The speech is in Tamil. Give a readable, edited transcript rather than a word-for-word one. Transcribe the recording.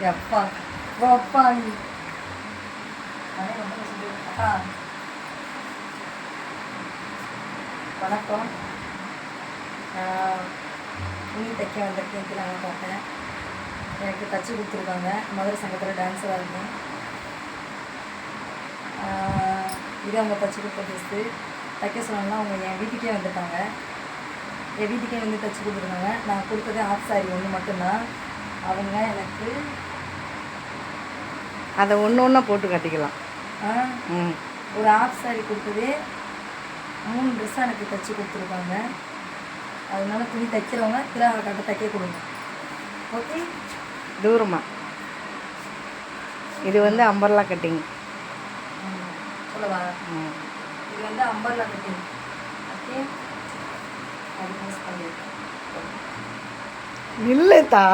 எப்பா அப்பா வணக்கம். துணி தைக்க வந்திருக்கேன். நாங்கள் பார்த்தேன், எனக்கு தச்சு கொடுத்துருக்காங்க. மதுரை சங்கத்தில் டான்ஸராக இருக்கேன். இது அவங்க தச்சு கொடுத்த ட்ரெஸ்ஸு. தைக்க சொன்னாங்கன்னா அவங்க என் வீட்டுக்கே வந்துட்டாங்க. என் வீட்டுக்கே வந்து தைச்சி கொடுத்துருக்காங்க. நான் கொடுத்ததே ஆஃப் சாரி ஒன்று மட்டும்தான். அவங்க எனக்கு அதை ஒன்று ஒன்றா போட்டு கட்டிக்கலாம். ஒரு ஆஃப் சாரி கொடுத்ததே 3 ட்ரெஸ்ஸாக எனக்கு தைச்சி கொடுத்துருக்காங்க. அதனால துணி தைக்கிறவங்க கிராக்காட்ட தைக்க கொடுங்க. ஓகே. தூரமாக இது வந்து அம்பர்லா கட்டிங் சொல்லவா? இது வந்து அம்பர்லா கட்டிங். ஓகே. அது யூஸ் பண்ணி இல்லைதா